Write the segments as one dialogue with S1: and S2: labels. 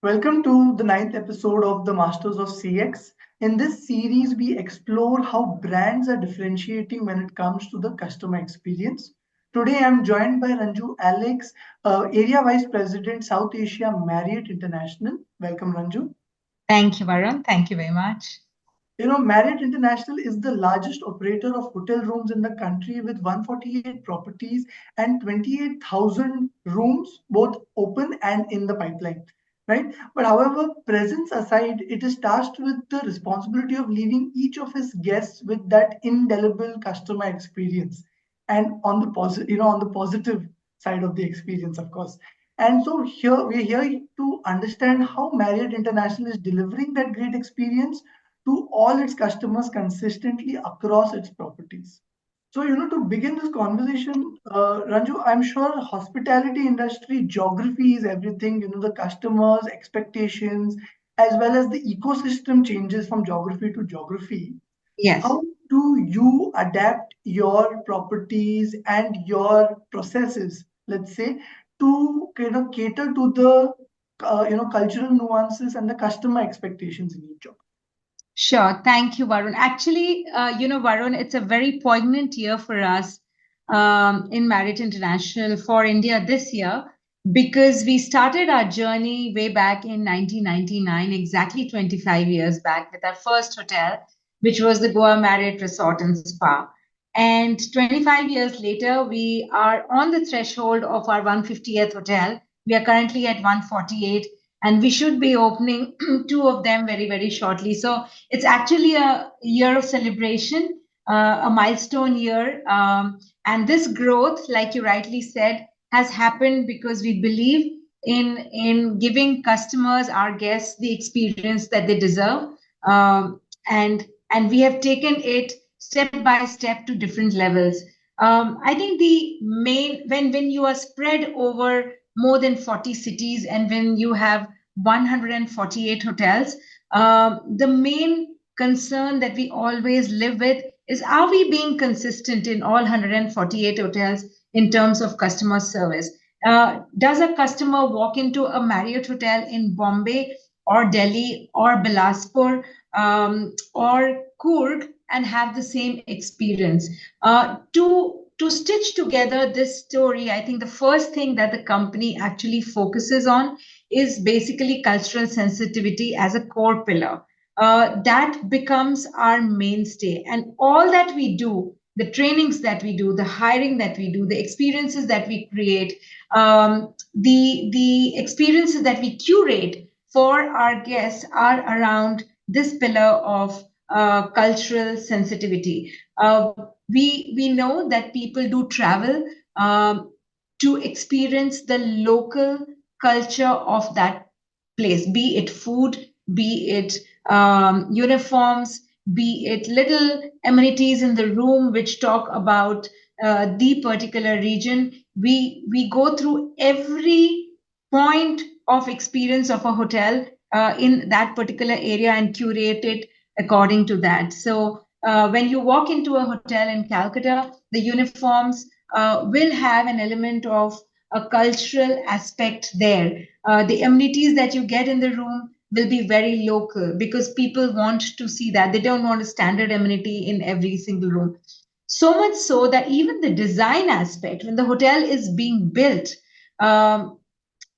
S1: Welcome to the ninth episode of the Masters of CX. In this series, we explore how brands are differentiating when it comes to the customer experience. Today, I'm joined by Ranju Alex, Area Vice President, South Asia, Marriott International. Welcome, Ranju.
S2: Thank you, Varun. Thank you very much.
S1: Marriott International is the largest operator of hotel rooms in the country with 148 properties and 28,000 rooms, both open and in the pipeline, right? But however, presence aside, it is tasked with the responsibility of leaving each of his guests with that indelible customer experience, and on the on the positive side of the experience, of course. And so here we're here to understand how Marriott International is delivering that great experience to all its customers consistently across its properties. So, to begin this conversation, Ranju, I'm sure hospitality industry geography is everything, the customers' expectations, as well as the ecosystem changes from geography to geography.
S2: Yes.
S1: How do you adapt your properties and your processes, let's say, to cater to the cultural nuances and the customer expectations in each geography?
S2: Sure. Thank you, Varun. Actually, Varun, it's a very poignant year for us in Marriott International for India this year because we started our journey way back in 1999, exactly 25 years back, with our first hotel, which was the Goa Marriott Resort and Spa. And 25 years later, we are on the threshold of our 150th hotel. We are currently at 148, and we should be opening two of them very, very shortly. So it's actually a year of celebration, a milestone year. And this growth, like you rightly said, has happened because we believe in giving customers, our guests, the experience that they deserve. And we have taken it step by step to different levels. I think the main when you are spread over more than 40 cities and when you have 148 hotels, the main concern that we always live with is, are we being consistent in all 148 hotels in terms of customer service? Does a customer walk into a Marriott hotel in Bombay or Delhi or Bilaspur or Coorg and have the same experience? To stitch together this story, I think the first thing that the company actually focuses on is basically cultural sensitivity as a core pillar. That becomes our mainstay. And all that we do, the trainings that we do, the hiring that we do, the experiences that we create, the experiences that we curate for our guests are around this pillar of cultural sensitivity. We know that people do travel to experience the local culture of that place, be it food, be it uniforms, be it little amenities in the room which talk about the particular region. We go through every point of experience of a hotel in that particular area and curate it according to that. So when you walk into a hotel in Calcutta, the uniforms will have an element of a cultural aspect there. The amenities that you get in the room will be very local because people want to see that. They don't want a standard amenity in every single room. So much so that even the design aspect, when the hotel is being built,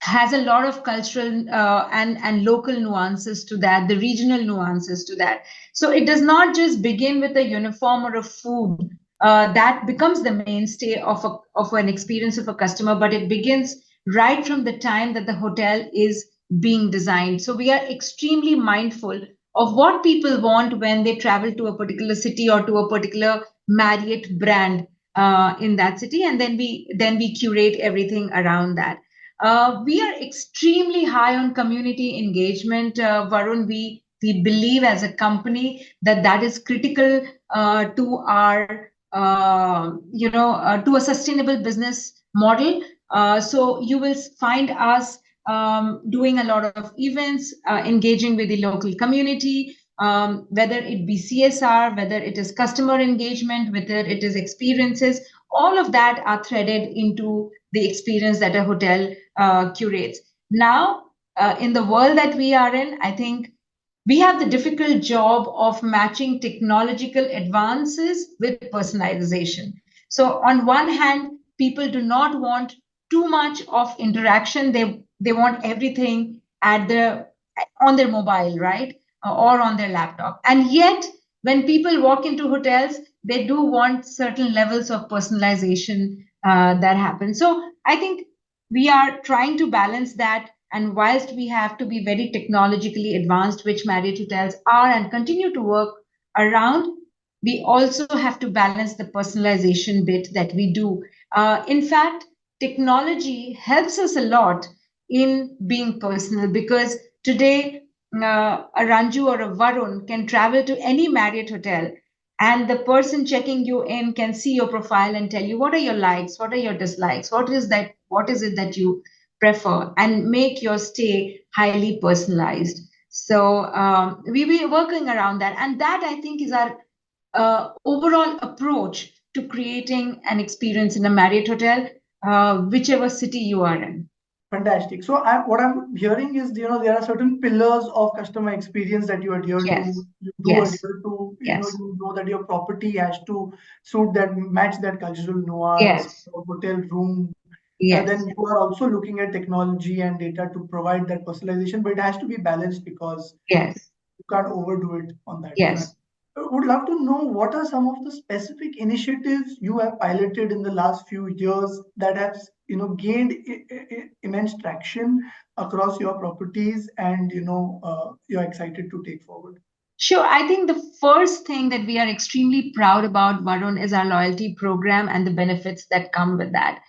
S2: has a lot of cultural and local nuances to that, the regional nuances to that. So it does not just begin with a uniform or a food that becomes the mainstay of an experience of a customer, but it begins right from the time that the hotel is being designed. So we are extremely mindful of what people want when they travel to a particular city or to a particular Marriott brand in that city, and then we curate everything around that. We are extremely high on community engagement, Varun. We believe as a company that is critical to our to a sustainable business model. So you will find us doing a lot of events, engaging with the local community, whether it be CSR, whether it is customer engagement, whether it is experiences. All of that are threaded into the experience that a hotel curates. Now, in the world that we are in, I think we have the difficult job of matching technological advances with personalization. So on one hand, people do not want too much of interaction. They want everything at the on their mobile, right? Or on their laptop. And yet, when people walk into hotels, they do want certain levels of personalization that happen. So I think we are trying to balance that. And whilst we have to be very technologically advanced, which Marriott hotels are and continue to work around, we also have to balance the personalization bit that we do. In fact, technology helps us a lot in being personal, because today a Ranju or a Varun can travel to any Marriott hotel, and the person checking you in can see your profile and tell you what are your likes, what are your dislikes, what is it that you prefer, and make your stay highly personalized. So we were working around that, and that I think is our overall approach to creating an experience in a Marriott hotel, whichever city you are in.
S1: Fantastic. So what I'm hearing is, there are certain pillars of customer experience that you adhere
S2: Yes,
S1: to. You do
S2: yes,
S1: adhere to,
S2: yes,
S1: you know that your property has to suit that, match that cultural nuance,
S2: yes,
S1: hotel room. Then
S2: yes,
S1: you are also looking at technology and data to provide that personalization, but it has to be balanced because
S2: yes,
S1: you can't overdo it on that front.
S2: yes.
S1: I would love to know what are some of the specific initiatives you have piloted in the last few years that have, gained immense traction across your properties, and you're excited to take forward.
S2: Sure. I think the first thing that we are extremely proud about, Varun, is our loyalty program and the benefits that come with that.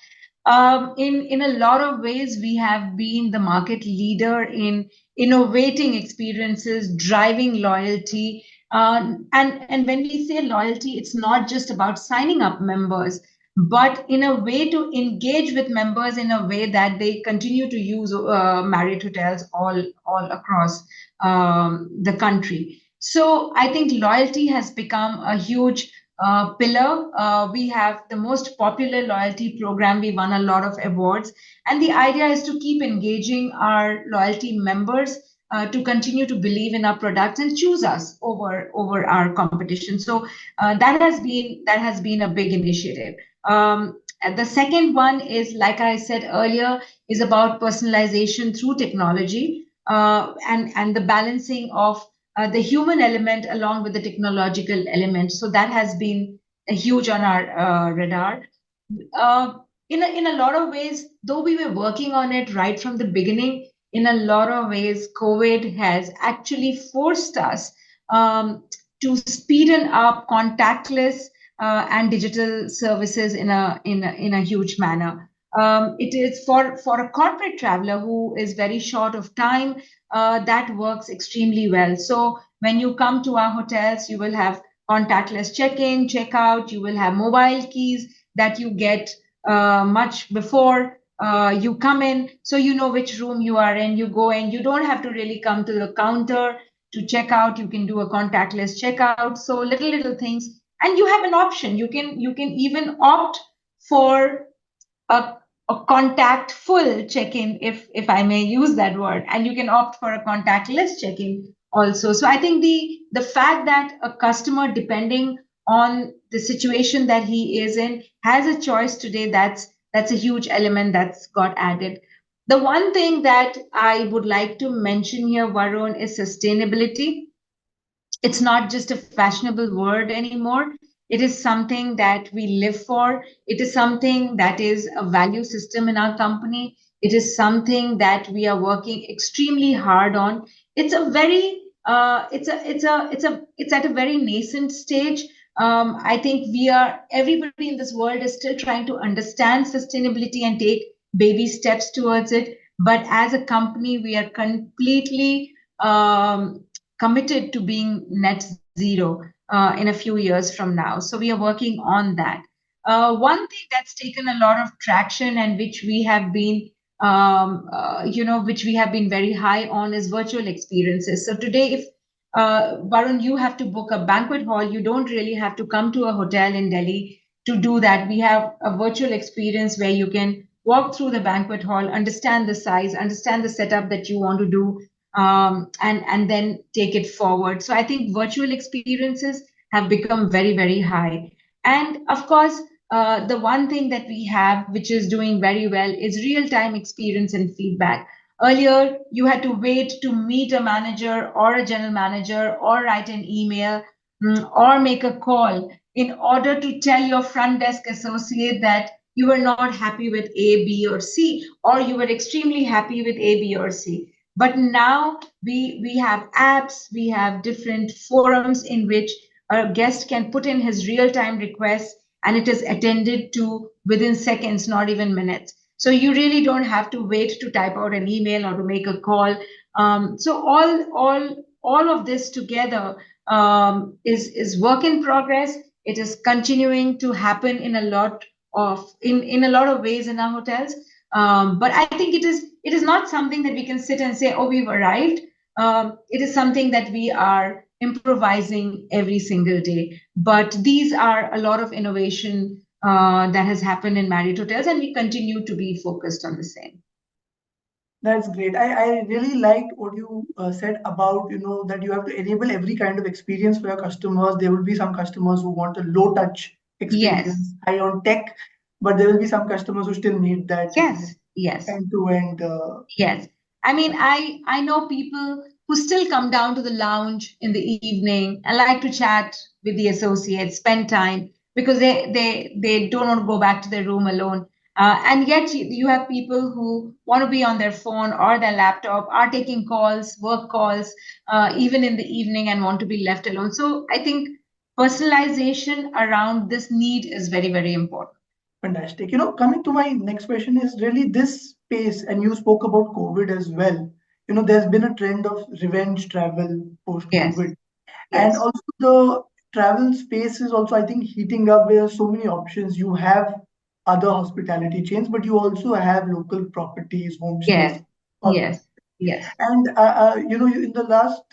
S2: In a lot of ways, we have been the market leader in innovating experiences, driving loyalty. And when we say loyalty, it's not just about signing up members, but in a way to engage with members in a way that they continue to use Marriott hotels all across the country. So I think loyalty has become a huge pillar. We have the most popular loyalty program. We won a lot of awards. And the idea is to keep engaging our loyalty members to continue to believe in our products and choose us over our competition. So that has been a big initiative. And the second one is, like I said earlier, is about personalization through technology, and the balancing of the human element along with the technological element. So that has been huge on our radar. Uh, in a lot of ways, though we were working on it right from the beginning, in a lot of ways, COVID has actually forced us um, to speeden up contactless and digital services in a huge manner. It is for a corporate traveler who is very short of time, that works extremely well. So when you come to our hotels, you will have contactless check-in, check-out. You will have mobile keys that you get much before you come in, so you know which room you are in. You go in. You don't have to really come to the counter to check out. You can do a contactless checkout. So little things, and you have an option. You can even opt for a, a contact full check-in, if I may use that word, and you can opt for a contactless check-in also. So I think the fact that a customer, depending on the situation that he is in, has a choice today, that's a huge element that's got added. The one thing that I would like to mention here, Varun, is sustainability. It's not just a fashionable word anymore. It is something that we live for. It is something that is a value system in our company. It is something that we are working extremely hard on. It's a very it's at a very nascent stage. I think everybody in this world is still trying to understand sustainability and take baby steps towards it. But as a company, we are completely committed to being net zero in a few years from now. So we are working on that. One thing that's taken a lot of traction and which we have been which we have been very high on is virtual experiences. So today, if Varun, you have to book a banquet hall, you don't really have to come to a hotel in Delhi to do that. We have a virtual experience where you can walk through the banquet hall, understand the size, understand the setup that you want to do, and then take it forward. So I think virtual experiences have become very, very high. And of course, the one thing that we have, which is doing very well, is real-time experience and feedback. Earlier, you had to wait to meet a manager or a general manager or write an email, or make a call in order to tell your front desk associate that you were not happy with A, B, or C, or you were extremely happy with A, B, or C. But now we have apps, we have different forums in which a guest can put in his real-time requests, and it is attended to within seconds, not even minutes. So you really don't have to wait to type out an email or to make a call. So all of this together is work in progress. It is continuing to happen in a lot in a lot of ways in our hotels. But I think it is not something that we can sit and say, oh, we've arrived. It is something that we are improvising every single day. But these are a lot of innovation that has happened in Marriott hotels, and we continue to be focused on the same.
S1: That's great. I really liked what you said about, that you have to enable every kind of experience for your customers. There will be some customers who want a low touch
S2: Yes,
S1: experience, high on tech, but there will be some customers who still need that
S2: yes, yes.
S1: end to end.
S2: Yes. I mean, I know people who still come down to the lounge in the evening and like to chat with the associates, spend time because they don't want to go back to their room alone. And yet you have people who want to be on their phone or their laptop, are taking calls, work calls, even in the evening, and want to be left alone. So I think personalization around this need is very, very important.
S1: Fantastic. Coming to my next question is really this space, and you spoke about COVID as well. There's been a trend of revenge travel
S2: Yes,
S1: post-COVID. And
S2: yes,
S1: also the travel space is also, I think, heating up. There are so many options. You have other hospitality chains, but you also have local properties, homestays,
S2: yes,
S1: all that.
S2: yes, yes.
S1: And in the last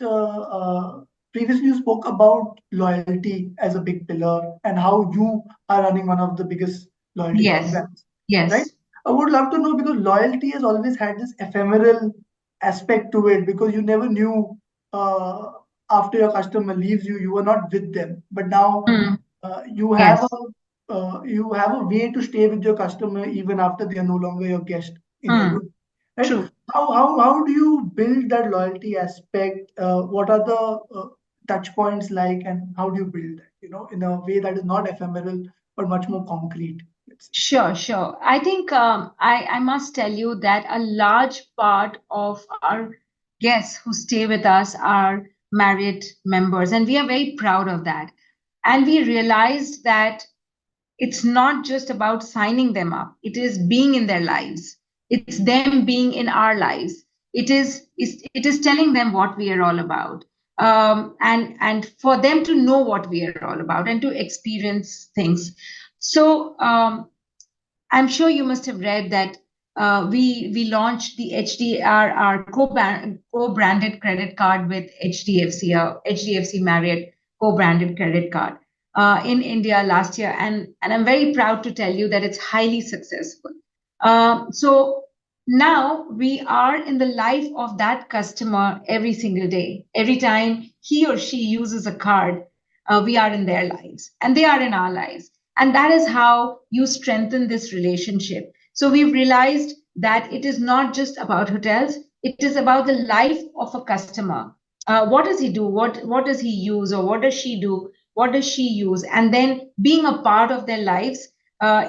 S1: previously you spoke about loyalty as a big pillar and how you are running one of the biggest loyalty
S2: Yes,
S1: programs, right?
S2: yes.
S1: I would love to know because loyalty has always had this ephemeral aspect to it because you never knew uh, after your customer leaves you, you were not with them. But now
S2: Mm,
S1: uh,
S2: yes,
S1: you have a way to stay with your customer even after they are no longer your guest in your
S2: mm,
S1: room, right?
S2: true.
S1: How do you build that loyalty aspect? What are the touch points like, and how do you build that? In a way that is not ephemeral but much more concrete. Let's say.
S2: Sure, sure. I think I must tell you that a large part of our guests who stay with us are Marriott members, and we are very proud of that. And we realized that it's not just about signing them up, it is being in their lives, it's them being in our lives, it is telling them what we are all about, and for them to know what we are all about and to experience things. So I'm sure you must have read that we launched the HDRR co-branded credit card with HDFC, HDFC Marriott co-branded credit card in India last year, and I'm very proud to tell you that it's highly successful. So now we are in the life of that customer every single day. Every time he or she uses a card, we are in their lives, and they are in our lives, and that is how you strengthen this relationship. So we've realized that it is not just about hotels, it is about the life of a customer. What does he do? What does he use? Or what does she do? What does she use? And then being a part of their lives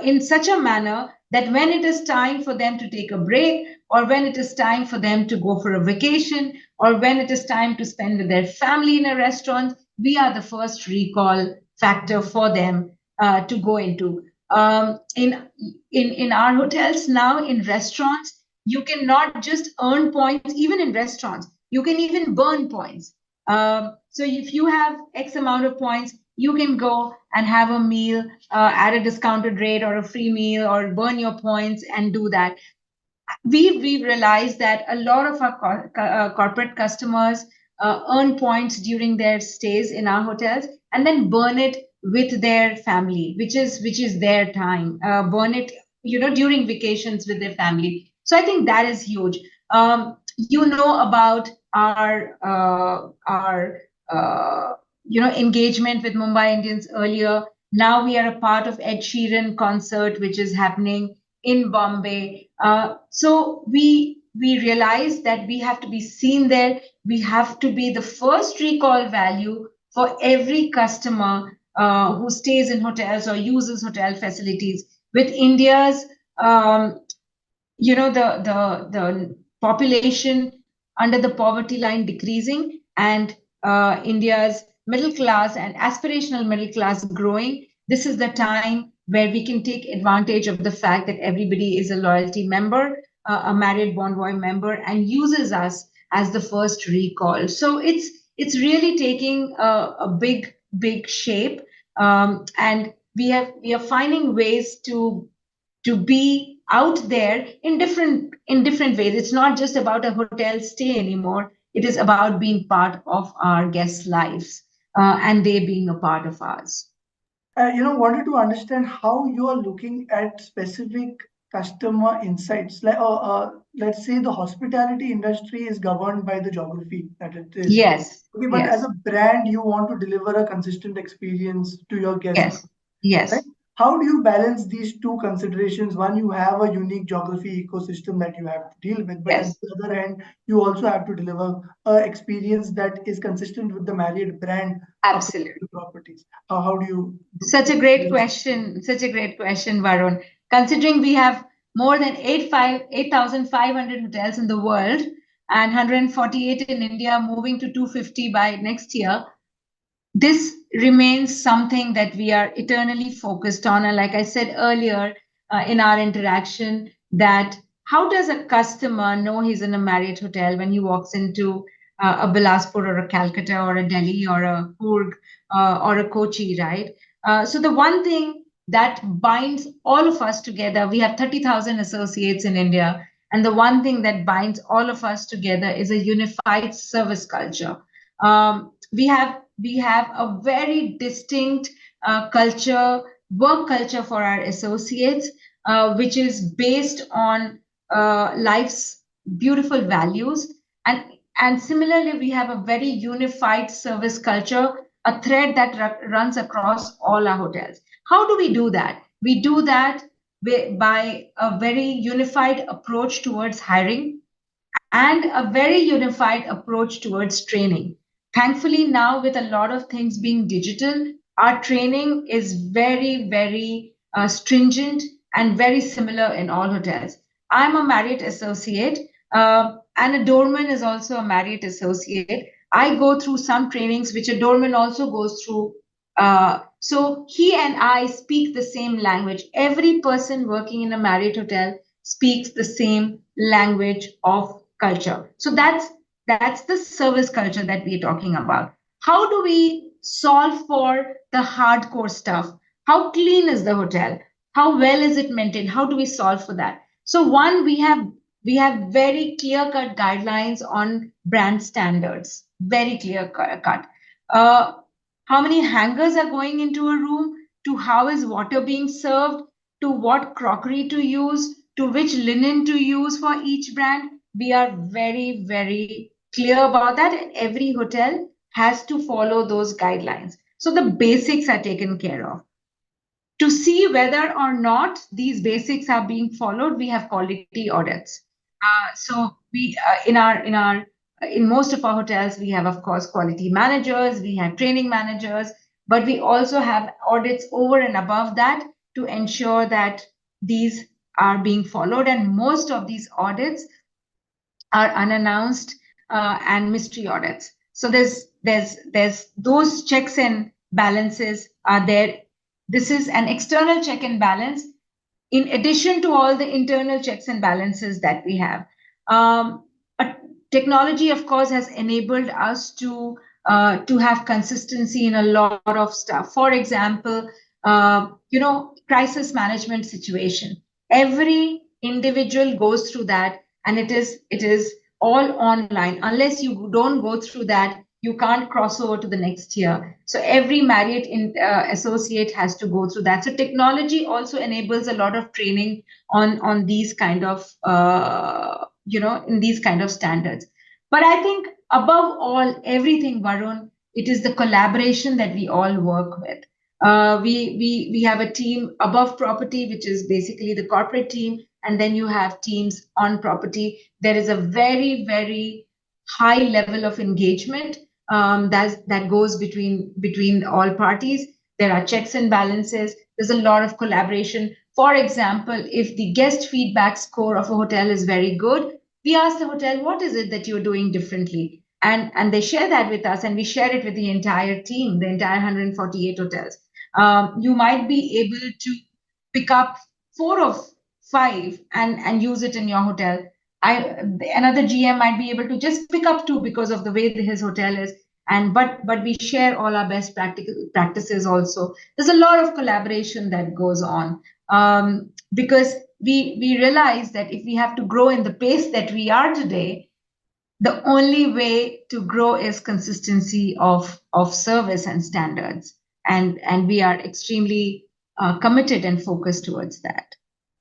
S2: in such a manner that when it is time for them to take a break, or when it is time for them to go for a vacation, or when it is time to spend with their family in a restaurant, we are the first recall factor for them to go into. In our hotels now, in restaurants, you can not just earn points. Even in restaurants, you can even burn points. So if you have X amount of points, you can go and have a meal at a discounted rate or a free meal, or burn your points and do that. We've realized that a lot of our corporate customers earn points during their stays in our hotels and then burn it with their family, which is their time. Burn it during vacations with their family. So I think that is huge. You know about our engagement with Mumbai Indians earlier. Now we are a part of Ed Sheeran concert, which is happening in Bombay. So we realize that we have to be seen there. We have to be the first recall value for every customer who stays in hotels or uses hotel facilities. With India's the population under the poverty line decreasing, and India's middle class and aspirational middle class growing, this is the time where we can take advantage of the fact that everybody is a loyalty member, a Marriott Bonvoy member, and uses us as the first recall. So it's really taking a big shape, and we are finding ways to be out there in different ways. It's not just about a hotel stay anymore. It is about being part of our guests' lives, and they being a part of ours.
S1: Wanted to understand how you are looking at specific customer insights. Let's say the hospitality industry is governed by the geography that it is.
S2: Yes,
S1: Okay, but as
S2: yes,
S1: a brand, you want to deliver a consistent experience to your guests,
S2: yes, yes.
S1: right? How do you balance these two considerations? One, you have a unique geography ecosystem that you have to deal with, but on
S2: Yes,
S1: the other hand, you also have to deliver an experience that is consistent with the Marriott brand across
S2: absolutely.
S1: the properties. How do you
S2: Such a great question. Such a great question, Varun. Considering we have more than 8,500 hotels in the world and 148 in India, moving to 250 by next year, this remains something that we are eternally focused on. And like I said earlier in our interaction, that how does a customer know he's in a Marriott hotel when he walks into a Bilaspur or a Calcutta or a Delhi or a Coorg or a Kochi, right? So the one thing that binds all of us together, we have 30,000 associates in India, and the one thing that binds all of us together is a unified service culture. We have a very distinct work culture for our associates, which is based on life's beautiful values, and similarly we have a very unified service culture, a thread that runs across all our hotels. How do we do that? We do that by a very unified approach towards hiring and a very unified approach towards training. Thankfully, now with a lot of things being digital, our training is very stringent and very similar in all hotels. I'm a Marriott associate, and a doorman is also a Marriott associate. I go through some trainings which a doorman also goes through. So he and I speak the same language. Every person working in a Marriott hotel speaks the same language of culture. So that's the service culture that we're talking about. How do we solve for the hardcore stuff? How clean is the hotel? How well is it maintained? How do we solve for that? So one, we have very clear cut guidelines on brand standards, very clear cut. Uh, how many hangers are going into a room, to how is water being served, to what crockery to use, to which linen to use for each brand. We are very clear about that, and every hotel has to follow those guidelines. So the basics are taken care of. To see whether or not these basics are being followed, we have quality audits. So we in most of our hotels we have, of course, quality managers, we have training managers, but we also have audits over and above that to ensure that these are being followed. And most of these audits are unannounced and mystery audits. So there's those checks and balances are there. This is an external check and balance in addition to all the internal checks and balances that we have. Technology, of course, has enabled us to have consistency in a lot of stuff. For example, crisis management situation. Every individual goes through that, and it is all online. Unless you don't go through that, you can't cross over to the next tier. So every associate has to go through that. So technology also enables a lot of training on these kind of in these kind of standards. But I think above all, everything, Varun, it is the collaboration that we all work with. We have a team above property, which is basically the corporate team, and then you have teams on property. There is a very, very high level of engagement that goes between all parties. There are checks and balances. There's a lot of collaboration. For example, if the guest feedback score of a hotel is very good, we ask the hotel, what is it that you're doing differently? And they share that with us, and we share it with the entire team, the entire 148 hotels. You might be able to pick up 4 or 5 and use it in your hotel. Another GM might be able to just pick up 2 because of the way his hotel is. And but we share all our best practical practices also. There's a lot of collaboration that goes on, because we realize that if we have to grow in the pace that we are today, the only way to grow is consistency of service and standards, and we are extremely committed and focused towards that.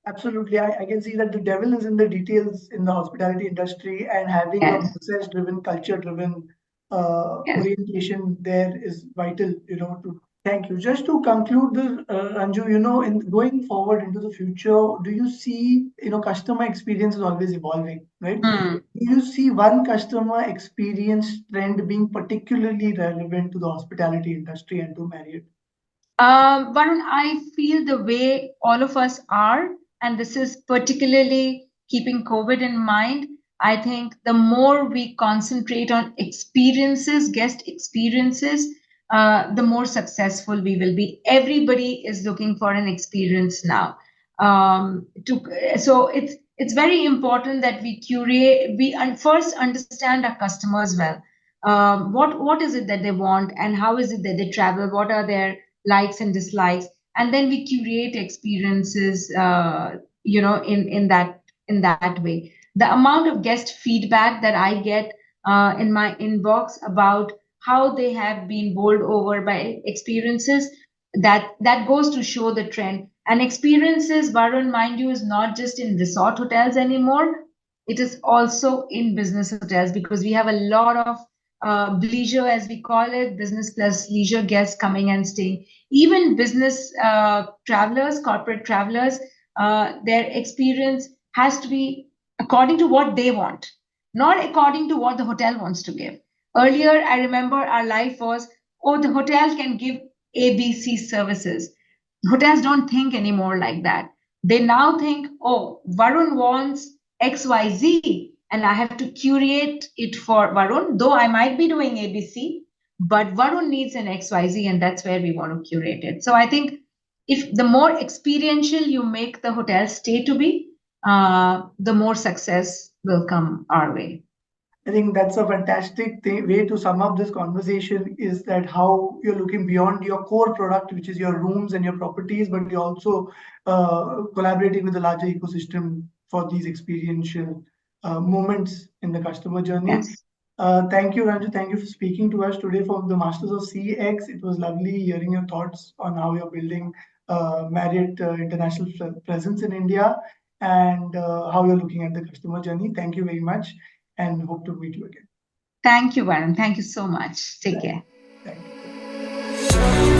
S1: Absolutely. I can see that the devil is in the details in the hospitality industry, and having a
S2: Yes.
S1: process-driven, culture-driven
S2: Yes.
S1: orientation there is vital, to thank you. Just to conclude this, Ranju, in going forward into the future, do you see, customer experience is always evolving, right?
S2: Hmm.
S1: Do you see one customer experience trend being particularly relevant to the hospitality industry and to Marriott?
S2: Varun, I feel the way all of us are, and this is particularly keeping COVID in mind. I think the more we concentrate on experiences, guest experiences, the more successful we will be. Everybody is looking for an experience now. So it's very important that we curate. First understand our customers well. What is it that they want, and how is it that they travel? What are their likes and dislikes, and then we curate experiences in that way. The amount of guest feedback that I get in my inbox about how they have been bowled over by experiences, that goes to show the trend. And experiences, Varun, mind you, is not just in resort hotels anymore. It is also in business hotels, because we have a lot of leisure, as we call it, business plus leisure guests coming and staying. Even business travelers, corporate travelers, their experience has to be according to what they want, not according to what the hotel wants to give. Earlier, I remember our life was, oh, the hotel can give ABC services. Hotels don't think anymore like that. They now think, oh, Varun wants XYZ, and I have to curate it for Varun, though I might be doing ABC, but Varun needs an XYZ, and that's where we want to curate it. So I think if the more experiential you make the hotel stay to be, the more success will come our way.
S1: I think that's a fantastic way to sum up this conversation, is that how you're looking beyond your core product, which is your rooms and your properties, but you're also collaborating with the larger ecosystem for these experiential moments in the customer journey.
S2: Yes.
S1: Thank you, Ranju. Thank you for speaking to us today from the Masters of CX. It was lovely hearing your thoughts on how you're building Marriott International presence in India, and how you're looking at the customer journey. Thank you very much, and hope to meet you again.
S2: Thank you, Varun. Thank you so much. Take
S1: Thank
S2: care.
S1: you. Thank you.